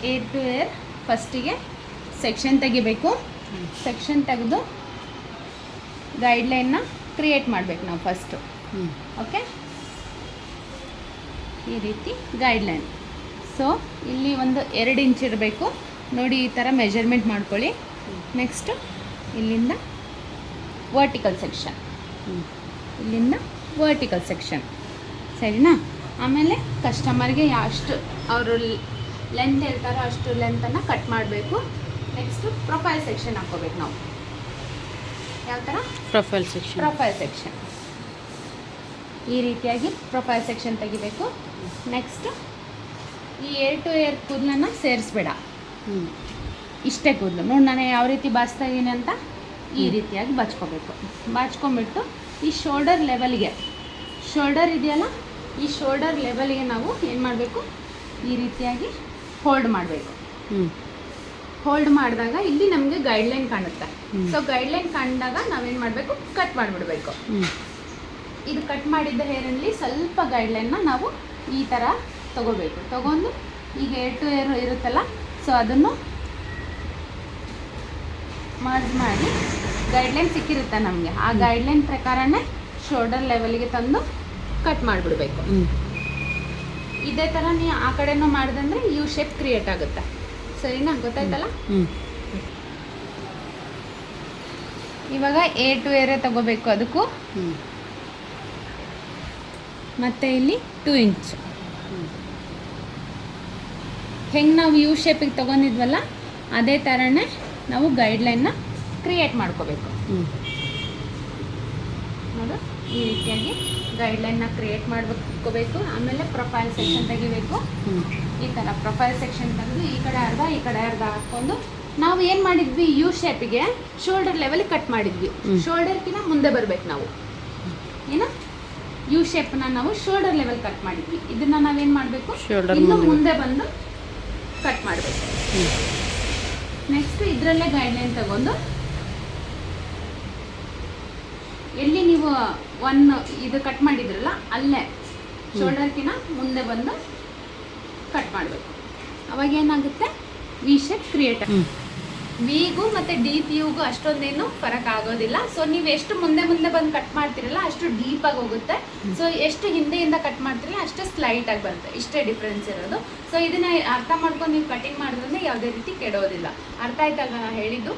Air to air ಫಸ್ಟಿಗೆ section ತೆಗಿಬೇಕು. Section ತೆಗೆದು ಗೈಡ್ಲೈನ್ನ ಕ್ರಿಯೇಟ್ ಮಾಡಬೇಕು ನಾವು ಫಸ್ಟು. ಓಕೆ, ಈ ರೀತಿ ಗೈಡ್ಲೈನ್. ಸೊ ಇಲ್ಲಿ ಒಂದು 2 ಇಂಚ್ ಇರಬೇಕು ನೋಡಿ, ಈ ಥರ ಮೆಜರ್ಮೆಂಟ್ ಮಾಡ್ಕೊಳ್ಳಿ. ನೆಕ್ಸ್ಟು ಇಲ್ಲಿಂದ ವರ್ಟಿಕಲ್ ಸೆಕ್ಷನ್, ಇಲ್ಲಿಂದ ವರ್ಟಿಕಲ್ ಸೆಕ್ಷನ್, ಸರಿನಾ? ಆಮೇಲೆ ಕಸ್ಟಮರ್ಗೆ ಎಷ್ಟು ಅವರು ಲೆಂತ್ ಹೇಳ್ತಾರೋ ಅಷ್ಟು ಲೆಂತನ್ನು ಕಟ್ ಮಾಡಬೇಕು. ನೆಕ್ಸ್ಟು ಪ್ರೊಫೈಲ್ ಸೆಕ್ಷನ್ ಹಾಕ್ಕೋಬೇಕು ನಾವು. ಯಾವ ಥರ? ಪ್ರೊಫೈಲ್ ಸೆಕ್ಷನ್ ಈ ರೀತಿಯಾಗಿ ಪ್ರೊಫೈಲ್ ಸೆಕ್ಷನ್ ತೆಗಿಬೇಕು. ನೆಕ್ಸ್ಟು ಈ ಏರ್ ಟು ಏರ್ ಕೂದಲನ್ನು ಸೇರಿಸ್ಬೇಡ, ಇಷ್ಟೇ ಕೂದಲು ನೋಡಿ ನಾನು ಯಾವ ರೀತಿ ಬಾಚ್ತಾ ಇದ್ದೀನಿ ಅಂತ ಈ ರೀತಿಯಾಗಿ ಬಾಚ್ಕೋಬೇಕು. ಬಾಚ್ಕೊಂಬಿಟ್ಟು ಈ ಶೋಲ್ಡರ್ ಲೆವೆಲ್ಗೆ, ಶೋಲ್ಡರ್ ಇದೆಯಲ್ಲ, ಈ ಶೋಲ್ಡರ್ ಲೆವೆಲ್ಗೆ ನಾವು ಏನು ಮಾಡಬೇಕು, ಈ ರೀತಿಯಾಗಿ ಹೋಲ್ಡ್ ಮಾಡಬೇಕು. ಹೋಲ್ಡ್ ಮಾಡಿದಾಗ ಇಲ್ಲಿ ನಮಗೆ ಗೈಡ್ಲೈನ್ ಕಾಣುತ್ತೆ. ಸೊ ಗೈಡ್ಲೈನ್ ಕಂಡಾಗ ನಾವೇನು ಮಾಡಬೇಕು, ಕಟ್ ಮಾಡಿಬಿಡ್ಬೇಕು. ಇದು ಕಟ್ ಮಾಡಿದ್ದ ಹೇರಲ್ಲಿ ಸ್ವಲ್ಪ ಗೈಡ್ಲೈನ್ನ ನಾವು ಈ ಥರ ತಗೋಬೇಕು. ತಗೊಂಡು ಈಗ ಏರ್ ಟು ಏರ್ ಇರುತ್ತಲ್ಲ, ಸೊ ಅದನ್ನು ಮರ್ಜ್ ಮಾಡಿ ಗೈಡ್ಲೈನ್ ಸಿಕ್ಕಿರುತ್ತೆ ನಮಗೆ. ಆ ಗೈಡ್ಲೈನ್ ಪ್ರಕಾರನೇ ಶೋಲ್ಡರ್ ಲೆವೆಲ್ಗೆ ತಂದು ಕಟ್ ಮಾಡಿಬಿಡ್ಬೇಕು. ಇದೇ ಥರ ನೀವು ಆ ಕಡೆನೂ ಮಾಡಿದಂದ್ರೆ ಯು ಶೇಪ್ ಕ್ರಿಯೇಟ್ ಆಗುತ್ತೆ. ಸರಿನಾ? ಗೊತ್ತಾಯ್ತಲ್ಲ? ಇವಾಗ ಏರ್ ಟು ಏರೇ ತಗೋಬೇಕು ಅದಕ್ಕೂ. ಮತ್ತು ಇಲ್ಲಿ 2 ಇಂಚ್ ಹೆಂಗೆ ನಾವು ಯು ಶೇಪಿಗೆ ತೊಗೊಂಡಿದ್ವಲ್ಲ ಅದೇ ಥರನೇ ನಾವು ಗೈಡ್ಲೈನ್ನ ಕ್ರಿಯೇಟ್ ಮಾಡ್ಕೋಬೇಕು. ನೋಡು, ಈ ರೀತಿಯಾಗಿ ಗೈಡ್ಲೈನ್ನ ಕ್ರಿಯೇಟ್ ಮಾಡ್ಕೋಬೇಕು. ಆಮೇಲೆ ಪ್ರೊಫೈಲ್ ಸೆಕ್ಷನ್ ತೆಗಿಬೇಕು. ಈ ಥರ ಪ್ರೊಫೈಲ್ ಸೆಕ್ಷನ್ ತೆಗೆದು ಈ ಕಡೆ ಅರ್ಧ ಈ ಕಡೆ ಅರ್ಧ ಹಾಕ್ಕೊಂಡು ನಾವು ಏನು ಮಾಡಿದ್ವಿ, ಯು ಶೇಪಿಗೆ ಶೋಲ್ಡರ್ ಲೆವೆಲ್ ಕಟ್ ಮಾಡಿದ್ವಿ. ಶೋಲ್ಡರ್ಕಿಂತ ಮುಂದೆ ಬರಬೇಕು ನಾವು. ಏನು, ಯು ಶೇಪ್ನ ನಾವು ಶೋಲ್ಡರ್ ಲೆವೆಲ್ ಕಟ್ ಮಾಡಿದ್ವಿ. ಇದನ್ನು ನಾವೇನು ಮಾಡಬೇಕು, ಇನ್ನು ಮುಂದೆ ಬಂದು ಕಟ್ ಮಾಡಬೇಕು. ನೆಕ್ಸ್ಟ್ ಇದರಲ್ಲೇ ಗೈಡ್ಲೈನ್ ತಗೊಂಡು ಎಲ್ಲಿ ನೀವು ಇದು ಕಟ್ ಮಾಡಿದ್ರಲ್ಲ ಅಲ್ಲೇ ಶೋಲ್ಡರ್ಕಿನ ಮುಂದೆ ಬಂದು ಕಟ್ ಮಾಡಬೇಕು. ಅವಾಗ ಏನಾಗುತ್ತೆ, ವಿ ಶೇಪ್ ಕ್ರಿಯೇಟ್. ವಿಗೂ ಮತ್ತು ಡೀಪ್ ಯುಗೂ ಅಷ್ಟೊಂದೇನು ಫರಕ್ ಆಗೋದಿಲ್ಲ. ಸೊ ನೀವು ಎಷ್ಟು ಮುಂದೆ ಬಂದು ಕಟ್ ಮಾಡ್ತಿರಲ್ಲ ಅಷ್ಟು ಡೀಪಾಗಿ ಹೋಗುತ್ತೆ. ಸೊ ಎಷ್ಟು ಹಿಂದೆಯಿಂದ ಕಟ್ ಮಾಡ್ತಿರಲ್ಲ ಅಷ್ಟು ಸ್ಲೈಟಾಗಿ ಬರುತ್ತೆ. ಇಷ್ಟೇ ಡಿಫ್ರೆನ್ಸ್ ಇರೋದು. ಸೊ ಇದನ್ನ ಅರ್ಥ ಮಾಡ್ಕೊಂಡು ನೀವು ಕಟಿಂಗ್ ಮಾಡಿದ್ರೆ ಯಾವುದೇ ರೀತಿ ಕೆಡೋದಿಲ್ಲ. ಅರ್ಥ ಆಯ್ತಲ್ವ ನಾನು ಹೇಳಿದ್ದು?